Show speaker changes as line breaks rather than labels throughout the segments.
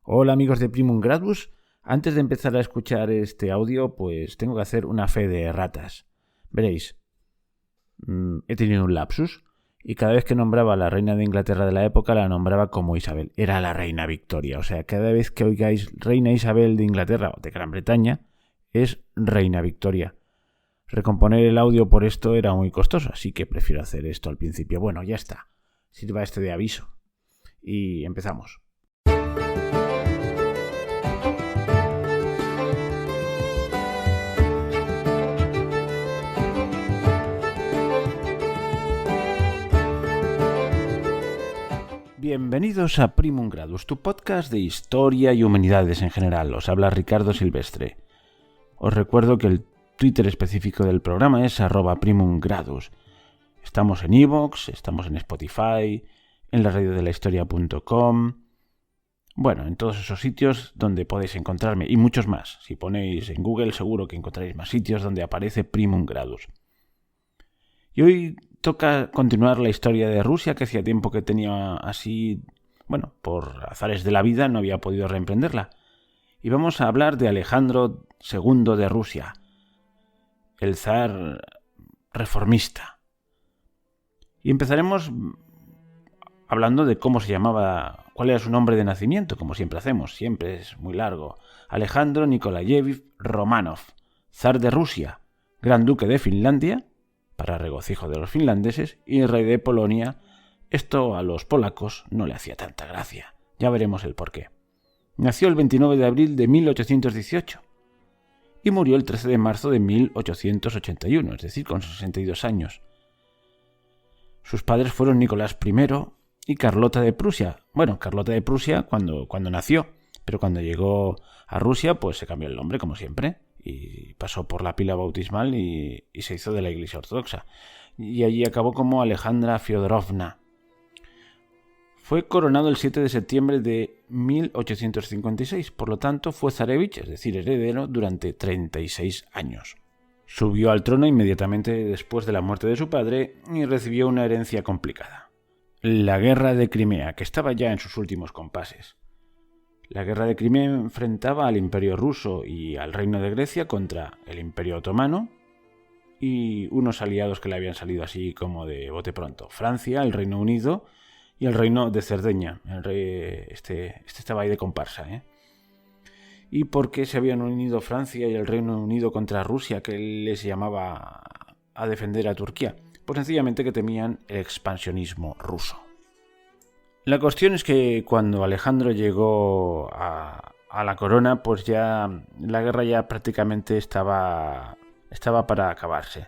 Hola amigos de Primum Gradus, antes de empezar a escuchar este audio, pues tengo que hacer una fe de ratas. Veréis, he tenido un lapsus y cada vez que nombraba a la reina de Inglaterra de la época la nombraba como Isabel. Era la reina Victoria, o sea, cada vez que oigáis reina Isabel de Inglaterra o de Gran Bretaña, es reina Victoria. Recomponer el audio por esto era muy costoso, así que prefiero hacer esto al principio. Bueno, ya está, sirva este de aviso. Y empezamos. Bienvenidos a Primum Gradus, tu podcast de historia y humanidades en general. Os habla Ricardo Silvestre. Os recuerdo que el Twitter específico del programa es @primumgradus. Estamos en iVoox, estamos en Spotify, en la radiodelahistoria.com. Bueno, en todos esos sitios donde podéis encontrarme y muchos más. Si ponéis en Google seguro que encontraréis más sitios donde aparece Primum Gradus. Y hoy toca continuar la historia de Rusia, que hacía tiempo que tenía así, bueno, por azares de la vida no había podido reemprenderla. Y vamos a hablar de Alejandro II de Rusia, el zar reformista. Y empezaremos hablando de cómo se llamaba, cuál era su nombre de nacimiento, como siempre hacemos, siempre es muy largo. Alejandro Nikolayevich Romanov, zar de Rusia, gran duque de Finlandia, para regocijo de los finlandeses, y rey de Polonia. Esto a los polacos no le hacía tanta gracia. Ya veremos el porqué. Nació el 29 de abril de 1818 y murió el 13 de marzo de 1881, es decir, con 62 años. Sus padres fueron Nicolás I y Carlota de Prusia. Bueno, Carlota de Prusia cuando nació, pero cuando llegó a Rusia pues se cambió el nombre como siempre y pasó por la pila bautismal y se hizo de la Iglesia Ortodoxa. Y allí acabó como Alejandra Fyodorovna. Fue coronado el 7 de septiembre de 1856, por lo tanto fue zarevich, es decir, heredero, durante 36 años. Subió al trono inmediatamente después de la muerte de su padre y recibió una herencia complicada. La guerra de Crimea, que estaba ya en sus últimos compases. La guerra de Crimea enfrentaba al Imperio ruso y al Reino de Grecia contra el Imperio otomano y unos aliados que le habían salido así como de bote pronto. Francia, el Reino Unido y el Reino de Cerdeña. El rey, este estaba ahí de comparsa, ¿eh? ¿Y por qué se habían unido Francia y el Reino Unido contra Rusia, que les llamaba a defender a Turquía? Pues sencillamente que temían el expansionismo ruso. La cuestión es que cuando Alejandro llegó a la corona, pues ya la guerra ya prácticamente estaba para acabarse.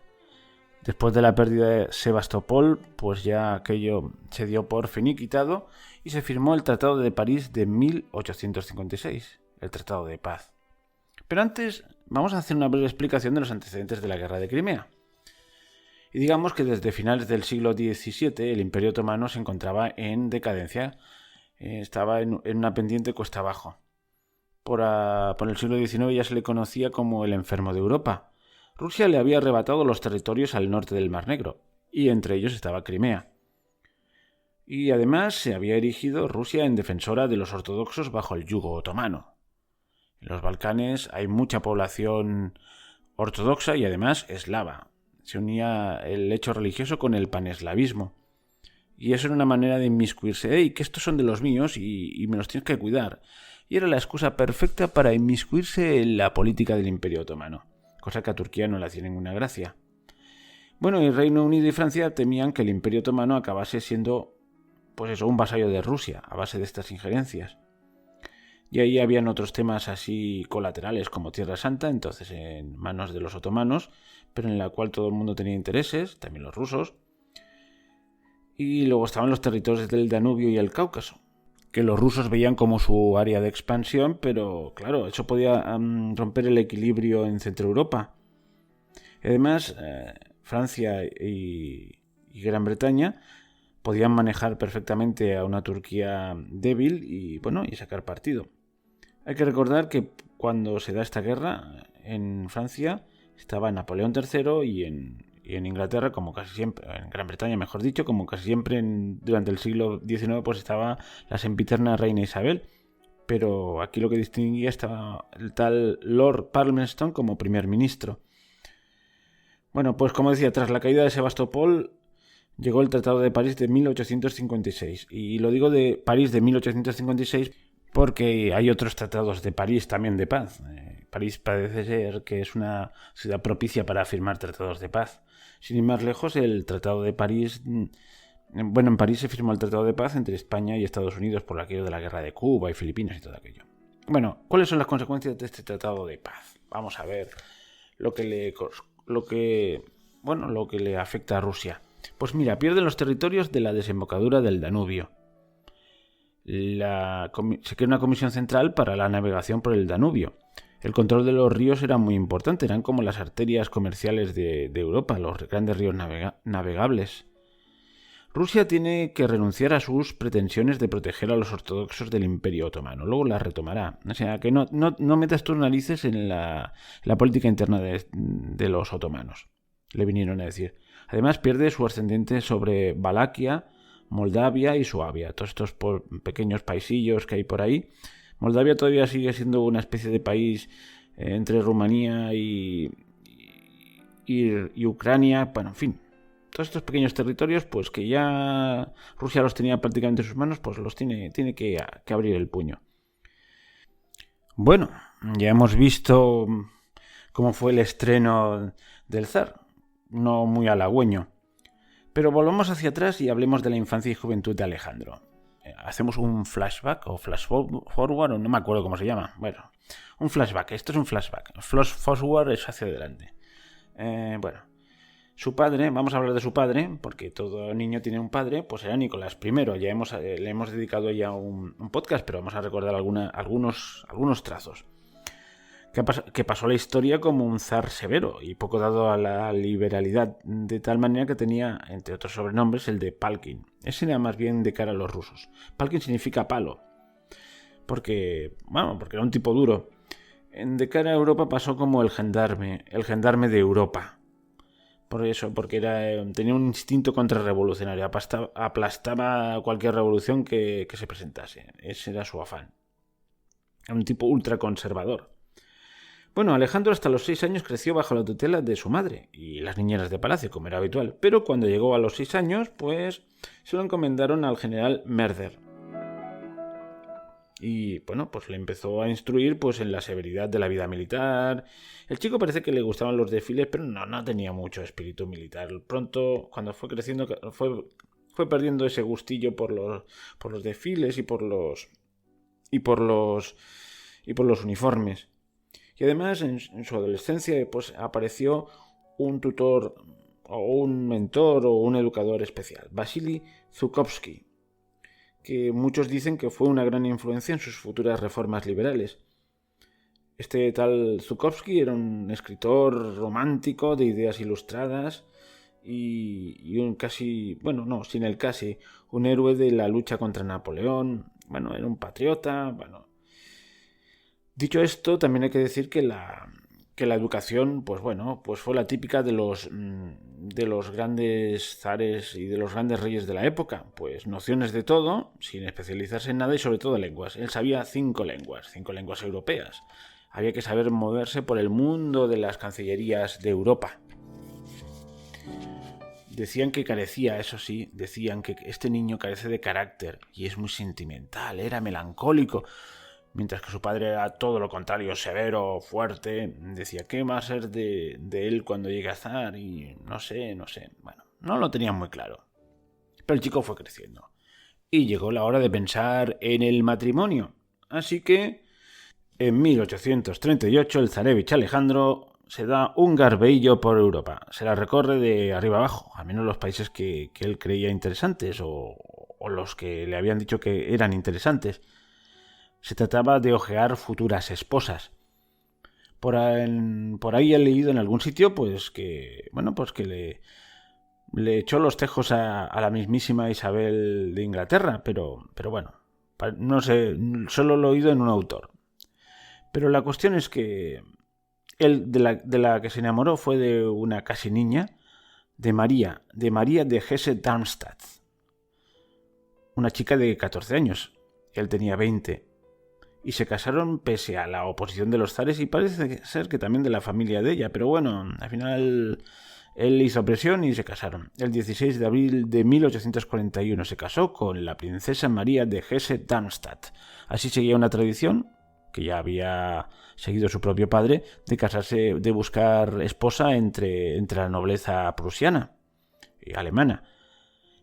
Después de la pérdida de Sebastopol, pues ya aquello se dio por finiquitado y se firmó el Tratado de París de 1856, el Tratado de Paz. Pero antes vamos a hacer una breve explicación de los antecedentes de la Guerra de Crimea. Y digamos que desde finales del siglo XVII el Imperio Otomano se encontraba en decadencia, estaba en una pendiente cuesta abajo. Por el siglo XIX ya se le conocía como el enfermo de Europa. Rusia le había arrebatado los territorios al norte del Mar Negro, y entre ellos estaba Crimea. Y además se había erigido Rusia en defensora de los ortodoxos bajo el yugo otomano. En los Balcanes hay mucha población ortodoxa y además eslava. Se unía el hecho religioso con el paneslavismo. Y eso era una manera de inmiscuirse. ¡Ey, que estos son de los míos y me los tienes que cuidar! Y era la excusa perfecta para inmiscuirse en la política del Imperio Otomano, cosa que a Turquía no le hacía ninguna gracia. Bueno, el Reino Unido y Francia temían que el Imperio Otomano acabase siendo, pues eso, un vasallo de Rusia, a base de estas injerencias. Y ahí habían otros temas así colaterales como Tierra Santa, entonces en manos de los otomanos, pero en la cual todo el mundo tenía intereses, también los rusos. Y luego estaban los territorios del Danubio y el Cáucaso, que los rusos veían como su área de expansión, pero claro, eso podía romper el equilibrio en Centro Europa. Además, Francia y Gran Bretaña podían manejar perfectamente a una Turquía débil y sacar partido. Hay que recordar que cuando se da esta guerra, en Francia estaba Napoleón III y en Inglaterra, como casi siempre, en Gran Bretaña mejor dicho, como casi siempre durante el siglo XIX, pues estaba la sempiterna reina Isabel. pero aquí lo que distinguía estaba el tal Lord Palmerston como primer ministro. Bueno, pues como decía, tras la caída de Sebastopol llegó el Tratado de París de 1856. Y lo digo de París de 1856 porque hay otros tratados de París también de paz. París parece ser que es una ciudad propicia para firmar tratados de paz. Sin ir más lejos, el Tratado de París... Bueno, en París se firmó el Tratado de Paz entre España y Estados Unidos por aquello de la guerra de Cuba y Filipinas y todo aquello. Bueno, ¿cuáles son las consecuencias de este Tratado de Paz? Vamos a ver lo que le afecta a Rusia. Pues mira, pierde los territorios de la desembocadura del Danubio. Se crea una comisión central para la navegación por el Danubio. El control de los ríos era muy importante, eran como las arterias comerciales de Europa, los grandes ríos navegables. Rusia tiene que renunciar a sus pretensiones de proteger a los ortodoxos del Imperio Otomano. Luego las retomará. O sea, que no metas tus narices en la política interna de los otomanos, le vinieron a decir. Además, pierde su ascendiente sobre Valaquia, Moldavia y Suabia. Todos estos pequeños paisillos que hay por ahí. Moldavia todavía sigue siendo una especie de país entre Rumanía y Ucrania. Bueno, en fin. Todos estos pequeños territorios, pues que ya Rusia los tenía prácticamente en sus manos, pues los tiene que abrir el puño. Bueno, ya hemos visto cómo fue el estreno del zar, no muy halagüeño. Pero volvamos hacia atrás y hablemos de la infancia y juventud de Alejandro. Hacemos un flashback o flash forward, o no me acuerdo cómo se llama. Bueno, un flashback, esto es un flashback. Flash forward es hacia adelante. Bueno. Su padre, vamos a hablar de su padre, porque todo niño tiene un padre, pues era Nicolás I. Ya le hemos dedicado ya un podcast, pero vamos a recordar algunos trazos. Que pasó la historia como un zar severo y poco dado a la liberalidad, de tal manera que tenía, entre otros sobrenombres, el de Palkin. Ese era más bien de cara a los rusos. Palkin significa palo, porque era un tipo duro. De cara a Europa pasó como el gendarme de Europa. Por eso, porque tenía un instinto contrarrevolucionario, aplastaba cualquier revolución que se presentase. Ese era su afán. Era un tipo ultraconservador. Bueno, Alejandro hasta los 6 años creció bajo la tutela de su madre y las niñeras de palacio, como era habitual. Pero cuando llegó a los 6 años, pues se lo encomendaron al general Merder. Y bueno, pues le empezó a instruir pues en la severidad de la vida militar. El chico parece que le gustaban los desfiles, pero no tenía mucho espíritu militar. Pronto, cuando fue creciendo, fue perdiendo ese gustillo por los desfiles y por los uniformes. Y además, en su adolescencia, pues apareció un tutor o un mentor o un educador especial, Vasily Zhukovsky, que muchos dicen que fue una gran influencia en sus futuras reformas liberales. Este tal Zhukovsky era un escritor romántico de ideas ilustradas y un un héroe de la lucha contra Napoleón. Bueno, era un patriota. Bueno, dicho esto, también hay que decir que la educación, pues fue la típica de los grandes zares y de los grandes reyes de la época. Pues nociones de todo, sin especializarse en nada y sobre todo lenguas. Él sabía 5 lenguas europeas. Había que saber moverse por el mundo de las cancillerías de Europa. Decían que decían que este niño carece de carácter y es muy sentimental, era melancólico. Mientras que su padre era todo lo contrario, severo, fuerte. Decía, ¿qué va a ser de él cuando llegue a zar? Y no sé. Bueno, no lo tenían muy claro. Pero el chico fue creciendo. Y llegó la hora de pensar en el matrimonio. Así que, en 1838, el zarevich Alejandro se da un garbeillo por Europa. Se la recorre de arriba abajo, al menos los países que él creía interesantes o los que le habían dicho que eran interesantes. Se trataba de ojear futuras esposas. Por ahí he leído en algún sitio pues que le echó los tejos a la mismísima Isabel de Inglaterra, pero bueno, no sé, solo lo he oído en un autor. Pero la cuestión es que él de la que se enamoró fue de una casi niña, de María de Hesse-Darmstadt, una chica de 14 años. Él tenía 20. y se casaron pese a la oposición de los zares y parece ser que también de la familia de ella, pero bueno, al final él hizo presión y se casaron. El 16 de abril de 1841 se casó con la princesa María de Hesse-Darmstadt. Así seguía una tradición que ya había seguido su propio padre de casarse, de buscar esposa entre la nobleza prusiana y alemana.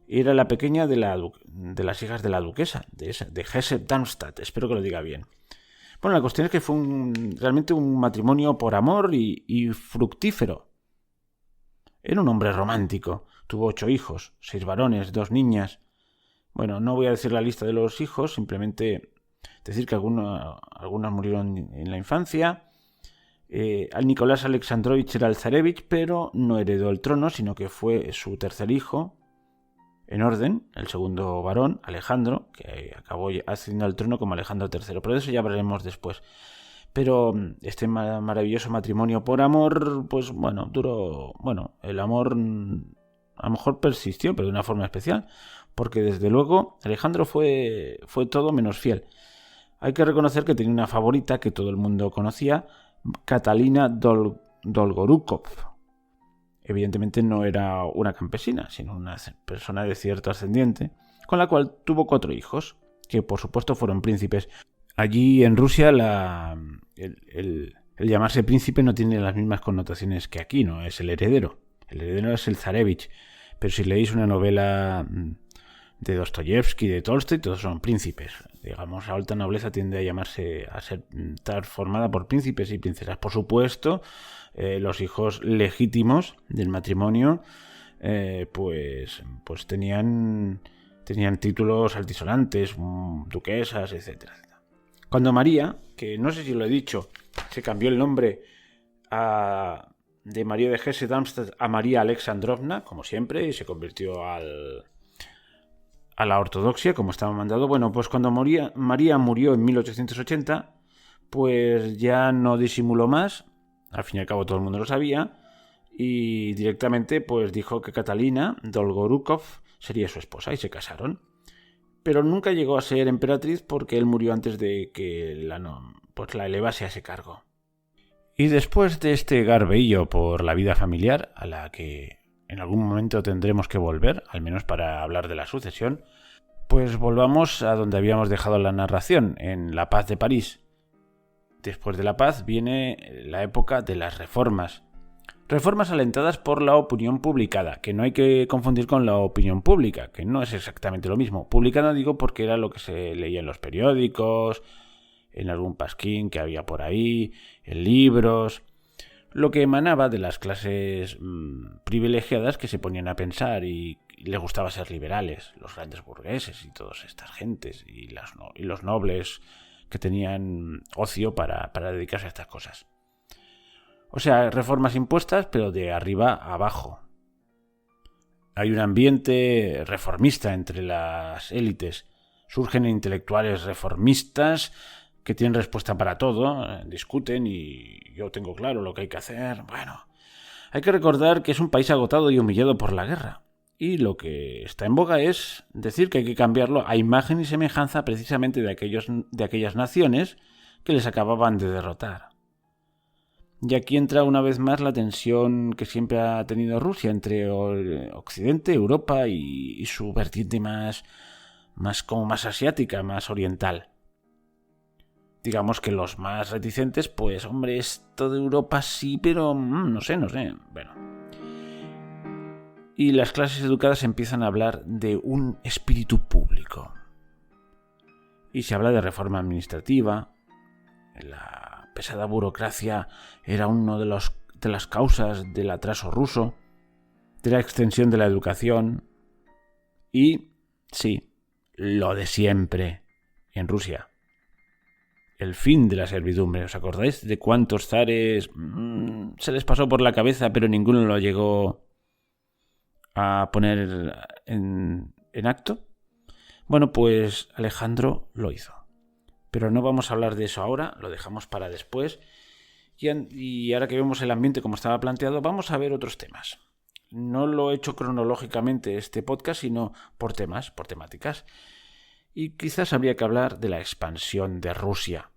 Era la pequeña de las hijas de la duquesa de Hesse-Darmstadt. Espero que lo diga bien. Bueno, la cuestión es que fue realmente un matrimonio por amor y fructífero. Era un hombre romántico. Tuvo 8 hijos, 6 varones, 2 niñas. Bueno, no voy a decir la lista de los hijos, simplemente decir que algunos murieron en la infancia. Al Nicolás Alexandrovich era el zarevich, pero no heredó el trono, sino que fue su tercer hijo, en orden, el segundo varón, Alejandro, que acabó accediendo al trono como Alejandro III, pero de eso ya hablaremos después. Pero este maravilloso matrimonio por amor, pues bueno, duró. Bueno, el amor a lo mejor persistió, pero de una forma especial, porque desde luego Alejandro fue todo menos fiel. Hay que reconocer que tenía una favorita que todo el mundo conocía, Catalina Dolgorukov. Evidentemente no era una campesina, sino una persona de cierto ascendiente, con la cual tuvo 4 hijos, que por supuesto fueron príncipes. Allí en Rusia el llamarse príncipe no tiene las mismas connotaciones que aquí, no es el heredero. El heredero es el zarevich. Pero si leéis una novela de Dostoyevsky, de Tolstoy, todos son príncipes. Digamos, la alta nobleza tiende a estar formada por príncipes y princesas. Por supuesto, los hijos legítimos del matrimonio pues tenían títulos altisonantes, duquesas, etc. Cuando María, que no sé si lo he dicho, se cambió el nombre de María de Hesse-Darmstadt a María Alexandrovna, como siempre, y se convirtió a la ortodoxia, como estaba mandado. Bueno, pues cuando María murió en 1880, pues ya no disimuló más, al fin y al cabo todo el mundo lo sabía, y directamente pues dijo que Catalina Dolgorukov sería su esposa y se casaron. Pero nunca llegó a ser emperatriz porque él murió antes de que la elevase a ese cargo. Y después de este garbeillo por la vida familiar, a la que en algún momento tendremos que volver, al menos para hablar de la sucesión, pues volvamos a donde habíamos dejado la narración, en la Paz de París. Después de la paz viene la época de las reformas. Reformas alentadas por la opinión publicada, que no hay que confundir con la opinión pública, que no es exactamente lo mismo. Publicada digo porque era lo que se leía en los periódicos, en algún pasquín que había por ahí, en libros, lo que emanaba de las clases privilegiadas que se ponían a pensar y les gustaba ser liberales, los grandes burgueses y todas estas gentes y los nobles que tenían ocio para dedicarse a estas cosas. O sea, reformas impuestas, pero de arriba a abajo. Hay un ambiente reformista entre las élites. Surgen intelectuales reformistas que tienen respuesta para todo, discuten y yo tengo claro lo que hay que hacer. Bueno, hay que recordar que es un país agotado y humillado por la guerra. Y lo que está en boga es decir que hay que cambiarlo a imagen y semejanza precisamente de aquellas naciones que les acababan de derrotar. Y aquí entra una vez más la tensión que siempre ha tenido Rusia entre Occidente, Europa y su vertiente más asiática, más oriental. Digamos que los más reticentes, pues hombre, esto de Europa sí, pero no sé. Bueno. Y las clases educadas empiezan a hablar de un espíritu público. Y se habla de reforma administrativa. La pesada burocracia era una de las causas del atraso ruso, de la extensión de la educación y, sí, lo de siempre en Rusia. El fin de la servidumbre. ¿Os acordáis de cuántos zares se les pasó por la cabeza pero ninguno lo llegó a poner en acto? Bueno, pues Alejandro lo hizo. Pero no vamos a hablar de eso ahora, lo dejamos para después. Y ahora que vemos el ambiente como estaba planteado, vamos a ver otros temas. No lo he hecho cronológicamente este podcast, sino por temas, por temáticas. Y quizás habría que hablar de la expansión de Rusia.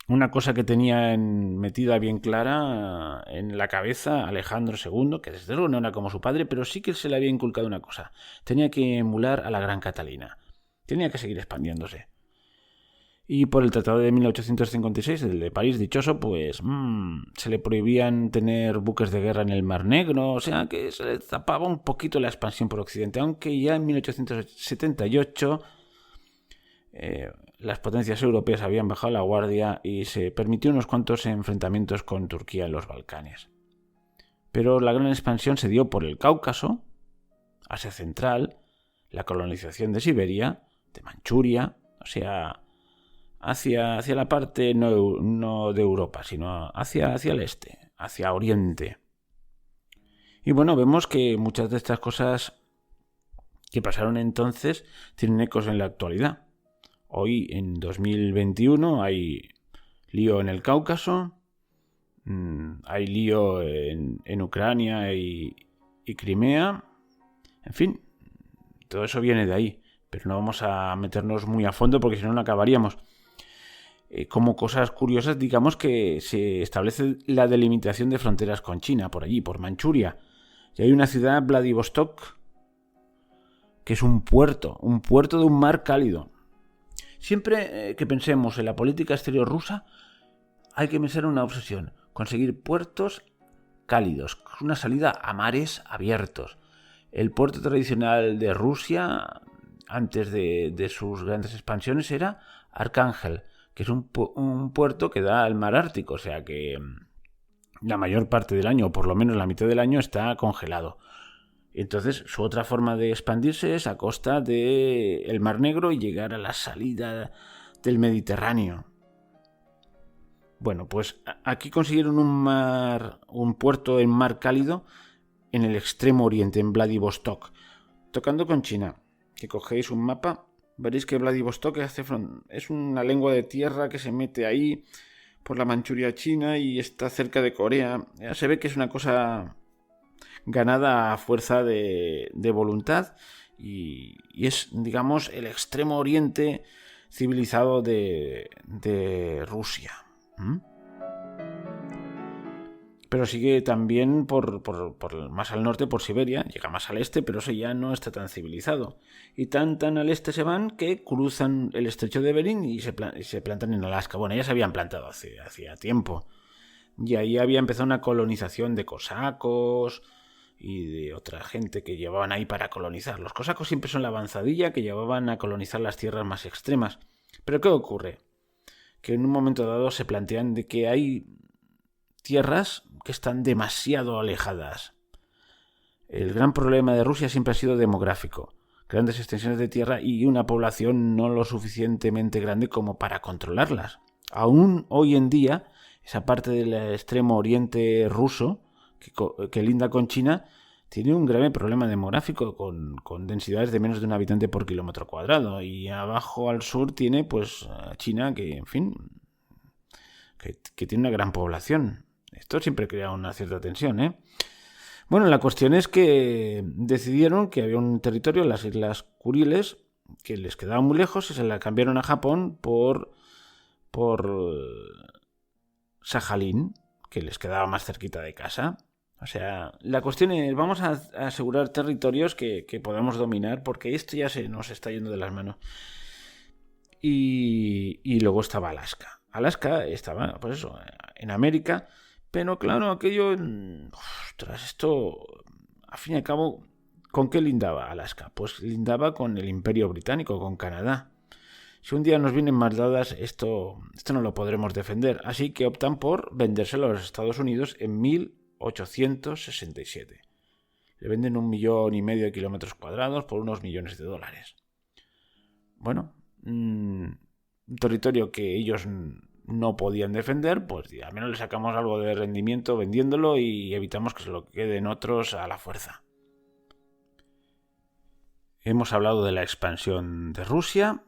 Una cosa que tenía metida bien clara en la cabeza Alejandro II, que desde luego no era como su padre, pero sí que se le había inculcado una cosa. Tenía que emular a la Gran Catalina. Tenía que seguir expandiéndose. Y por el Tratado de 1856, el de París dichoso, pues se le prohibían tener buques de guerra en el Mar Negro, o sea que se le tapaba un poquito la expansión por Occidente, aunque ya en 1878 las potencias europeas habían bajado la guardia y se permitió unos cuantos enfrentamientos con Turquía en los Balcanes. Pero la gran expansión se dio por el Cáucaso, Asia Central, la colonización de Siberia, de Manchuria, o sea, hacia la parte no de Europa, sino hacia el este, hacia Oriente. Y bueno, vemos que muchas de estas cosas que pasaron entonces tienen ecos en la actualidad. Hoy, en 2021, hay lío en el Cáucaso, hay lío en Ucrania y Crimea. En fin, todo eso viene de ahí, pero no vamos a meternos muy a fondo porque si no acabaríamos. Como cosas curiosas, digamos que se establece la delimitación de fronteras con China, por allí, por Manchuria. Y hay una ciudad, Vladivostok, que es un puerto de un mar cálido. Siempre que pensemos en la política exterior rusa, hay que pensar en una obsesión: conseguir puertos cálidos, una salida a mares abiertos. El puerto tradicional de Rusia, antes de sus grandes expansiones, era Arcángel, que es un puerto que da al mar Ártico, o sea que la mayor parte del año, o por lo menos la mitad del año, está congelado. Entonces, su otra forma de expandirse es a costa del Mar Negro y llegar a la salida del Mediterráneo. Bueno, pues aquí consiguieron un puerto en mar cálido en el extremo oriente, en Vladivostok, tocando con China. Si cogéis un mapa, veréis que Vladivostok es una lengua de tierra que se mete ahí por la Manchuria china y está cerca de Corea. Ya se ve que es una cosa ganada a fuerza de voluntad y es, digamos, el extremo oriente civilizado de Rusia. Pero sigue también por más al norte, por Siberia, llega más al este, pero eso ya no está tan civilizado. Y tan al este se van que cruzan el estrecho de Bering y se plantan en Alaska. Bueno, ya se habían plantado hacía tiempo. Y ahí había empezado una colonización de cosacos y de otra gente que llevaban ahí para colonizar. Los cosacos siempre son la avanzadilla que llevaban a colonizar las tierras más extremas. Pero ¿qué ocurre? Que en un momento dado se plantean de que hay tierras que están demasiado alejadas. El gran problema de Rusia siempre ha sido demográfico. Grandes extensiones de tierra y una población no lo suficientemente grande como para controlarlas. Aún hoy en día, esa parte del extremo oriente ruso, que linda con China, tiene un grave problema demográfico con densidades de menos de un habitante por kilómetro cuadrado. Y abajo al sur tiene pues China, que en fin, que tiene una gran población. Esto siempre crea una cierta tensión, ¿eh? Bueno, la cuestión es que decidieron que había un territorio, las Islas Kuriles, que les quedaba muy lejos y se la cambiaron a Japón por Sajalín, que les quedaba más cerquita de casa. O sea, la cuestión es, vamos a asegurar territorios que podamos dominar, porque esto ya se nos está yendo de las manos. Y luego estaba Alaska. Alaska estaba, pues eso, en América, pero claro, aquello, ostras, esto, al fin y al cabo, ¿con qué lindaba Alaska? Pues lindaba con el Imperio Británico, con Canadá. Si un día nos vienen mal dadas, esto no lo podremos defender. Así que optan por vendérselo a los Estados Unidos en 1867. Le venden 1,5 millones de kilómetros cuadrados por unos millones de dólares. Bueno, un territorio que ellos no podían defender, pues al menos le sacamos algo de rendimiento vendiéndolo y evitamos que se lo queden otros a la fuerza. Hemos hablado de la expansión de Rusia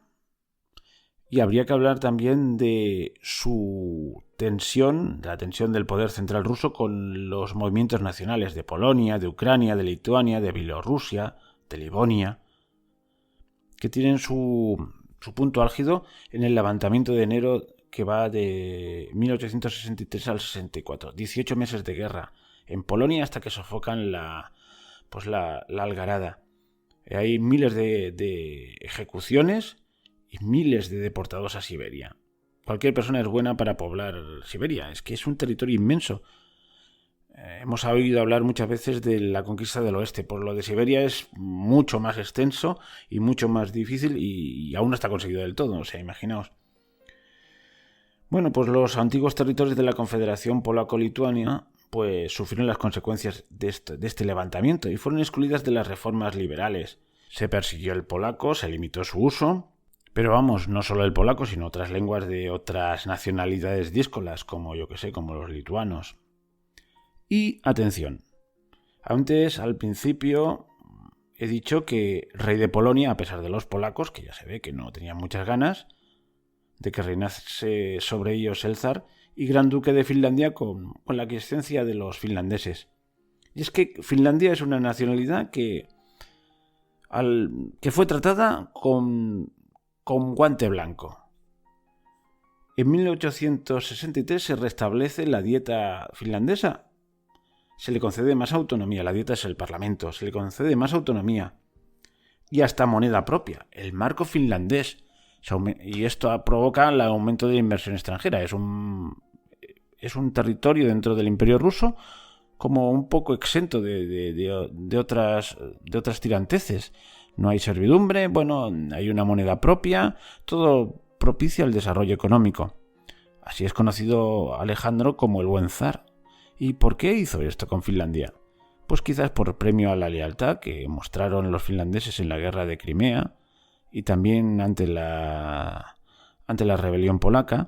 y habría que hablar también de su tensión, de la tensión del poder central ruso con los movimientos nacionales de Polonia, de Ucrania, de Lituania, de Bielorrusia, de Livonia. que tienen su punto álgido en el levantamiento de enero, que va de 1863 al 64. 18 meses de guerra en Polonia hasta que sofocan la algarada. Hay miles de ejecuciones y miles de deportados a Siberia. Cualquier persona es buena para poblar Siberia. Es que es un territorio inmenso. Hemos oído hablar muchas veces de la conquista del oeste. Por lo de Siberia es mucho más extenso y mucho más difícil y aún no está conseguido del todo. O sea, imaginaos. Bueno, pues los antiguos territorios de la Confederación Polaco-Lituania pues sufrieron las consecuencias de este levantamiento y fueron excluidas de las reformas liberales. Se persiguió el polaco, se limitó su uso, pero vamos, no solo el polaco, sino otras lenguas de otras nacionalidades díscolas, como como los lituanos. Y atención, antes, al principio, he dicho que rey de Polonia, a pesar de los polacos, que ya se ve que no tenían muchas ganas de que reinase sobre ellos el zar, y gran duque de Finlandia con la aquiescencia de los finlandeses. Y es que Finlandia es una nacionalidad que fue tratada con guante blanco. En 1863 se restablece la dieta finlandesa. Se le concede más autonomía, la dieta es el parlamento, se le concede más autonomía y hasta moneda propia, el marco finlandés. Y esto provoca el aumento de la inversión extranjera. Es un territorio dentro del Imperio ruso como un poco exento de otras tiranteces. No hay servidumbre, hay una moneda propia, todo propicia el desarrollo económico. Así es conocido Alejandro como el buen zar. ¿Y por qué hizo esto con Finlandia? Pues quizás por premio a la lealtad que mostraron los finlandeses en la guerra de Crimea y también ante la rebelión polaca,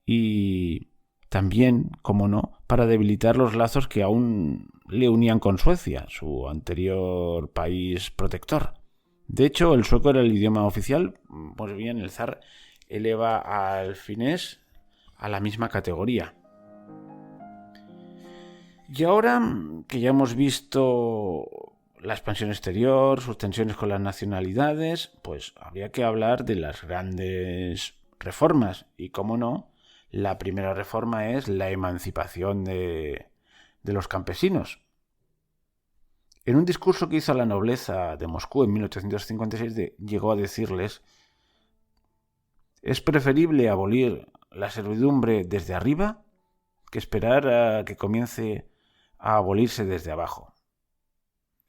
y también, como no, para debilitar los lazos que aún le unían con Suecia, su anterior país protector. De hecho, el sueco era el idioma oficial. Pues bien, el zar eleva al finés a la misma categoría. Y ahora que ya hemos visto la expansión exterior, sus tensiones con las nacionalidades, pues habría que hablar de las grandes reformas. Y cómo no, la primera reforma es la emancipación de los campesinos. En un discurso que hizo a la nobleza de Moscú en 1856 llegó a decirles: es preferible abolir la servidumbre desde arriba que esperar a que comience a abolirse desde abajo.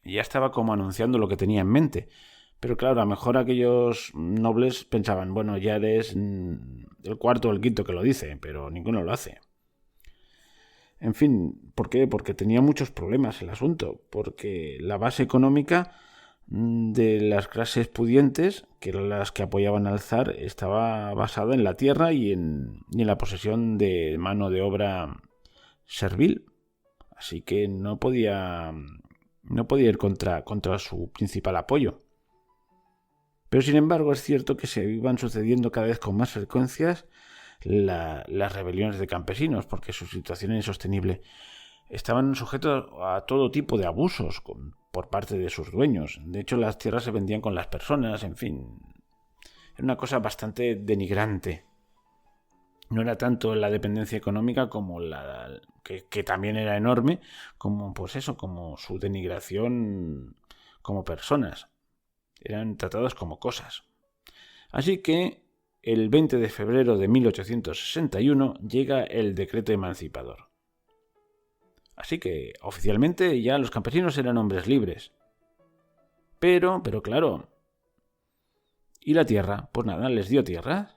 Y ya estaba como anunciando lo que tenía en mente. Pero claro, a lo mejor aquellos nobles pensaban, ya eres el cuarto o el quinto que lo dice, pero ninguno lo hace. En fin, ¿por qué? Porque tenía muchos problemas el asunto, porque la base económica de las clases pudientes, que eran las que apoyaban al zar, estaba basada en la tierra y en la posesión de mano de obra servil. Así que no podía ir contra su principal apoyo. Pero sin embargo es cierto que se iban sucediendo cada vez con más frecuencias las rebeliones de campesinos, porque su situación era insostenible. Estaban sujetos a todo tipo de abusos por parte de sus dueños. De hecho, las tierras se vendían con las personas, en fin. Era una cosa bastante denigrante. No era tanto la dependencia económica como que también era enorme, como como su denigración como personas. Eran tratados como cosas. Así que el 20 de febrero de 1861 llega el decreto emancipador. Así que oficialmente ya los campesinos eran hombres libres. Pero claro, ¿y la tierra? Pues nada, les dio tierras.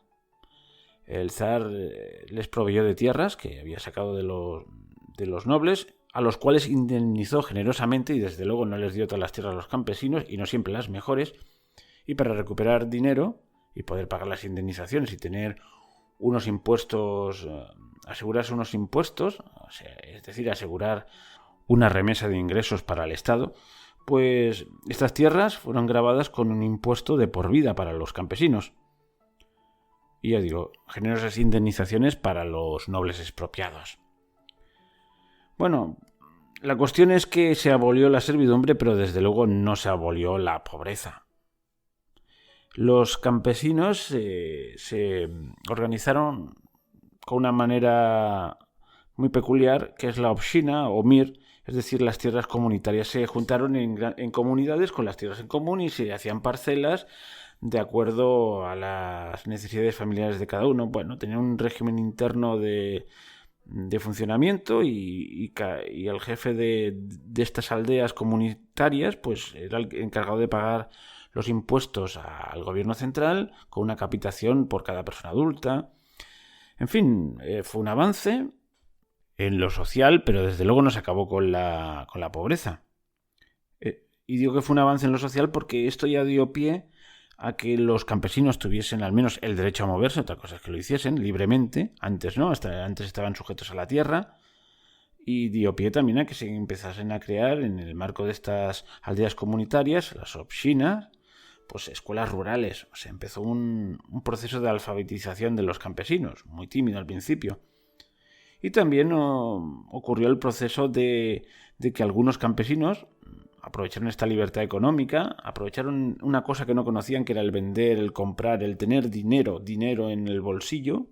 El zar les proveyó de tierras que había sacado de los nobles, a los cuales indemnizó generosamente y desde luego no les dio todas las tierras a los campesinos y no siempre las mejores. Y para recuperar dinero y poder pagar las indemnizaciones y tener unos impuestos, asegurarse unos impuestos, es decir, asegurar una remesa de ingresos para el Estado, pues estas tierras fueron gravadas con un impuesto de por vida para los campesinos. Y ya digo, generosas indemnizaciones para los nobles expropiados. Bueno, la cuestión es que se abolió la servidumbre, pero desde luego no se abolió la pobreza. Los campesinos se organizaron con una manera muy peculiar, que es la obshina o mir, es decir, las tierras comunitarias. Se juntaron en comunidades con las tierras en común y se hacían parcelas de acuerdo a las necesidades familiares de cada uno. Bueno, tenían un régimen interno de funcionamiento y el jefe de estas aldeas comunitarias pues era el encargado de pagar los impuestos al gobierno central con una capitación por cada persona adulta. En fin, fue un avance en lo social, pero desde luego no se acabó con la pobreza. Y digo que fue un avance en lo social porque esto ya dio pie a que los campesinos tuviesen al menos el derecho a moverse, otra cosa es que lo hiciesen libremente, antes no, antes estaban sujetos a la tierra, y dio pie también a que se empezasen a crear en el marco de estas aldeas comunitarias, las obshinas, pues escuelas rurales. O sea, empezó un proceso de alfabetización de los campesinos, muy tímido al principio. Y también ocurrió el proceso de que algunos campesinos aprovecharon esta libertad económica, aprovecharon una cosa que no conocían, que era el vender, el comprar, el tener dinero en el bolsillo,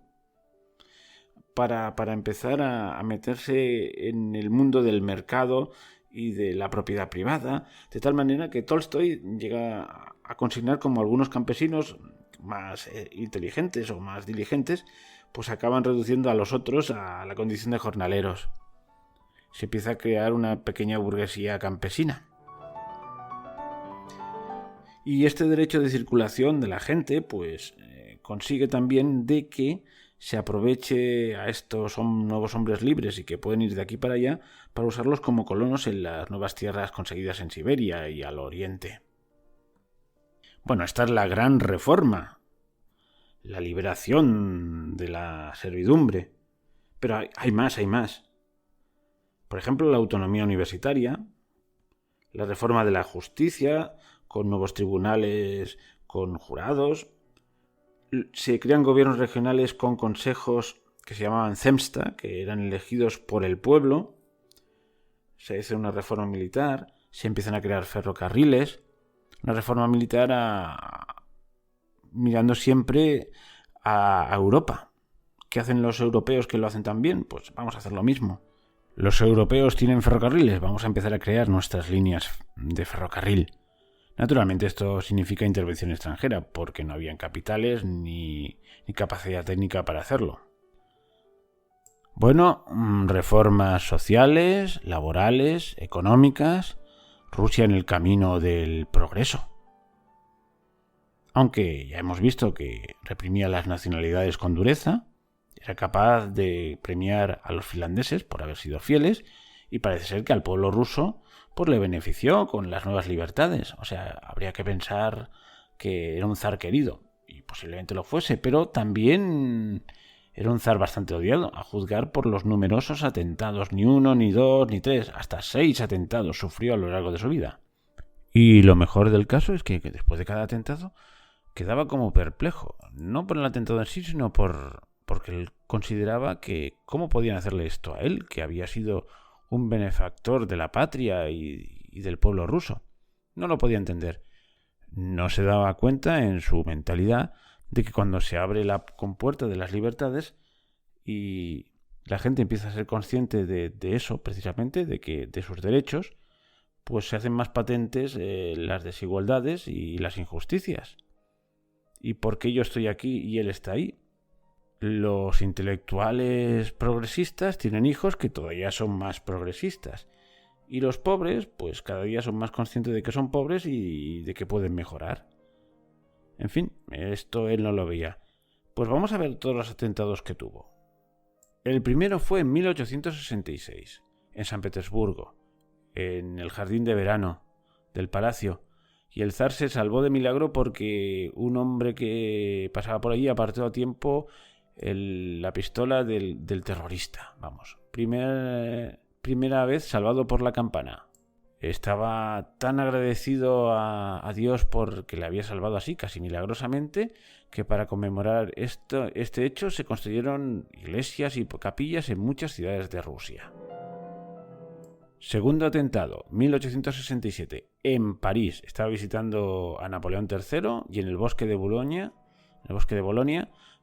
para empezar a meterse en el mundo del mercado y de la propiedad privada, de tal manera que Tolstoy llega a consignar como algunos campesinos más inteligentes o más diligentes, pues acaban reduciendo a los otros a la condición de jornaleros. Se empieza a crear una pequeña burguesía campesina. Y este derecho de circulación de la gente, pues consigue también de que se aproveche a estos nuevos hombres libres y que pueden ir de aquí para allá para usarlos como colonos en las nuevas tierras conseguidas en Siberia y al oriente. Bueno, esta es la gran reforma, la liberación de la servidumbre. Pero hay más. Por ejemplo, la autonomía universitaria, la reforma de la justicia, con nuevos tribunales, con jurados. Se crean gobiernos regionales con consejos que se llamaban zemsta, que eran elegidos por el pueblo. Se hace una reforma militar, se empiezan a crear ferrocarriles. Una reforma militar mirando siempre a Europa. ¿Qué hacen los europeos que lo hacen tan bien? Pues vamos a hacer lo mismo. Los europeos tienen ferrocarriles, vamos a empezar a crear nuestras líneas de ferrocarril. Naturalmente esto significa intervención extranjera, porque no habían capitales ni capacidad técnica para hacerlo. Bueno, reformas sociales, laborales, económicas, Rusia en el camino del progreso. Aunque ya hemos visto que reprimía las nacionalidades con dureza, era capaz de premiar a los finlandeses por haber sido fieles, y parece ser que al pueblo ruso pues le benefició con las nuevas libertades. O sea, habría que pensar que era un zar querido, y posiblemente lo fuese, pero también era un zar bastante odiado, a juzgar por los numerosos atentados. Ni 1, ni 2, ni 3, hasta 6 atentados sufrió a lo largo de su vida. Y lo mejor del caso es que después de cada atentado quedaba como perplejo, no por el atentado en sí, sino porque él consideraba que cómo podían hacerle esto a él, que había sido un benefactor de la patria y del pueblo ruso. No lo podía entender. No se daba cuenta en su mentalidad de que cuando se abre la compuerta de las libertades y la gente empieza a ser consciente de eso, precisamente, de sus derechos, pues se hacen más patentes las desigualdades y las injusticias. ¿Y por qué yo estoy aquí y él está ahí? Los intelectuales progresistas tienen hijos que todavía son más progresistas. Y los pobres, pues cada día son más conscientes de que son pobres y de que pueden mejorar. En fin, esto él no lo veía. Pues vamos a ver todos los atentados que tuvo. El primero fue en 1866, en San Petersburgo, en el jardín de verano del palacio. Y el zar se salvó de milagro porque un hombre que pasaba por allí apartó a tiempo la pistola del terrorista. Vamos, primera vez salvado por la campana. Estaba tan agradecido a Dios porque le había salvado así, casi milagrosamente, que para conmemorar este hecho se construyeron iglesias y capillas en muchas ciudades de Rusia. Segundo atentado, 1867, en París. Estaba visitando a Napoleón III y en el bosque de Bolonia,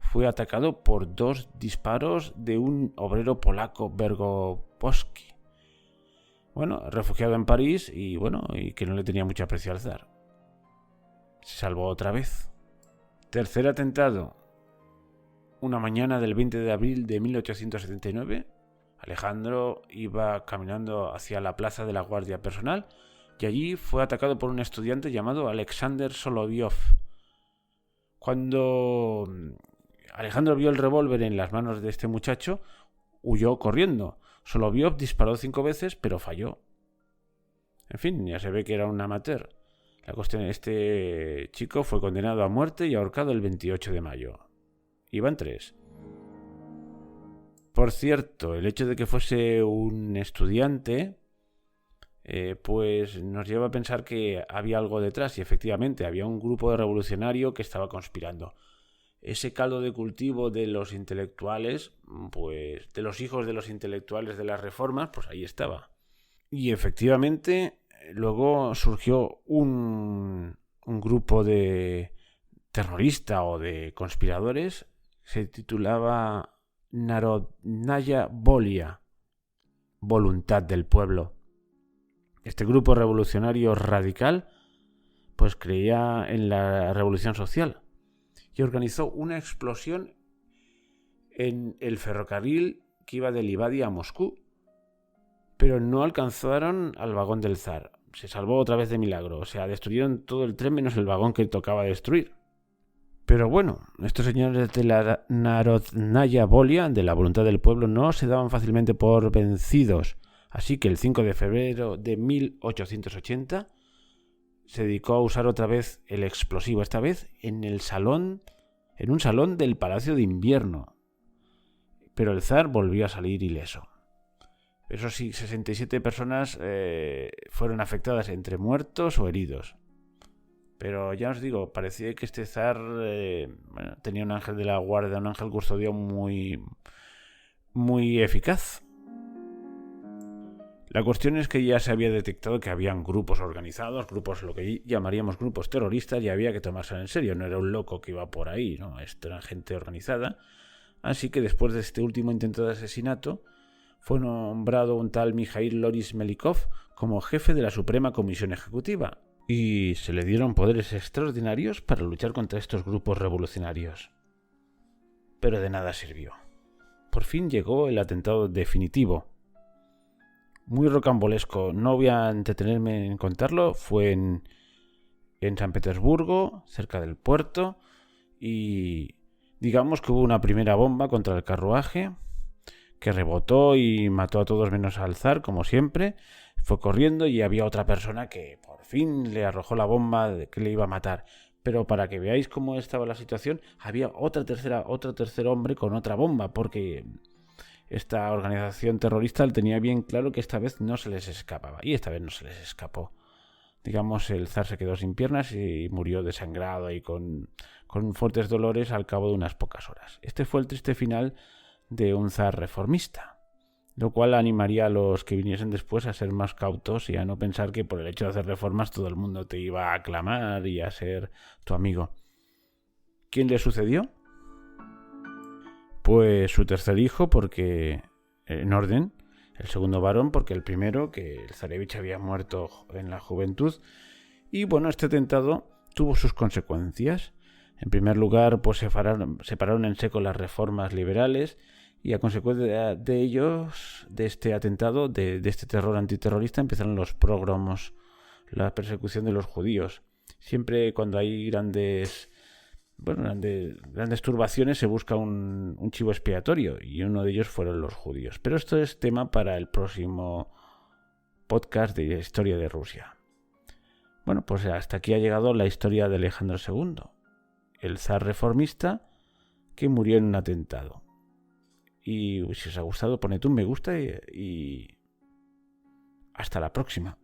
fue atacado por 2 disparos de un obrero polaco, Bergopowski. Bueno, refugiado en París y que no le tenía mucho aprecio al zar. Se salvó otra vez. Tercer atentado, una mañana del 20 de abril de 1879. Alejandro iba caminando hacia la plaza de la Guardia Personal y allí fue atacado por un estudiante llamado Alexander Soloviov. Cuando Alejandro vio el revólver en las manos de este muchacho, huyó corriendo. Soloviov disparó 5 veces, pero falló. En fin, ya se ve que era un amateur. La cuestión, este chico fue condenado a muerte y ahorcado el 28 de mayo. Iban 3. Por cierto, el hecho de que fuese un estudiante, pues nos lleva a pensar que había algo detrás, y efectivamente había un grupo de revolucionario que estaba conspirando. Ese caldo de cultivo de los intelectuales, pues de los hijos de los intelectuales de las reformas, pues ahí estaba. Y efectivamente luego surgió un grupo de terrorista o de conspiradores, se titulaba Narodnaya Volia, Voluntad del Pueblo. Este grupo revolucionario radical pues creía en la revolución social y organizó una explosión en el ferrocarril que iba de Livadia a Moscú, pero no alcanzaron al vagón del zar. Se salvó otra vez de milagro, o sea, destruyeron todo el tren menos el vagón que tocaba destruir. Pero bueno, estos señores de la Narodnaya Volia, de la voluntad del pueblo, no se daban fácilmente por vencidos. Así que el 5 de febrero de 1880 se dedicó a usar otra vez el explosivo, esta vez en un salón del Palacio de Invierno. Pero el zar volvió a salir ileso. Eso sí, 67 personas fueron afectadas, entre muertos o heridos. Pero ya os digo, parecía que este zar tenía un ángel de la guardia, un ángel custodio muy, muy eficaz. La cuestión es que ya se había detectado que habían grupos organizados, grupos, lo que llamaríamos grupos terroristas, y había que tomárselo en serio. No era un loco que iba por ahí, ¿no? Esto era gente organizada. Así que después de este último intento de asesinato, fue nombrado un tal Mikhail Loris Melikov como jefe de la Suprema Comisión Ejecutiva, y se le dieron poderes extraordinarios para luchar contra estos grupos revolucionarios. Pero de nada sirvió. Por fin llegó el atentado definitivo. Muy rocambolesco, no voy a entretenerme en contarlo, fue en San Petersburgo, cerca del puerto, y digamos que hubo una primera bomba contra el carruaje que rebotó y mató a todos menos al zar, como siempre. Fue corriendo y había otra persona que por fin le arrojó la bomba que le iba a matar. Pero para que veáis cómo estaba la situación, había otro tercer hombre con otra bomba, porque esta organización terrorista tenía bien claro que esta vez no se les escapaba. Y esta vez no se les escapó. Digamos, el zar se quedó sin piernas y murió desangrado y con fuertes dolores al cabo de unas pocas horas. Este fue el triste final de un zar reformista, lo cual animaría a los que viniesen después a ser más cautos y a no pensar que por el hecho de hacer reformas todo el mundo te iba a aclamar y a ser tu amigo. ¿Quién le sucedió? Pues su tercer hijo, porque en orden, el segundo varón, porque el primero, que el zarevich había muerto en la juventud. Y bueno, este atentado tuvo sus consecuencias. En primer lugar, pues se pararon en seco las reformas liberales, y a consecuencia de ellos, de este atentado, de este terror antiterrorista, empezaron los pogromos, la persecución de los judíos. Siempre cuando hay grandes turbaciones se busca un chivo expiatorio, y uno de ellos fueron los judíos. Pero esto es tema para el próximo podcast de historia de Rusia. Bueno, pues hasta aquí ha llegado la historia de Alejandro II, el zar reformista que murió en un atentado. Y si os ha gustado, poned un me gusta y hasta la próxima.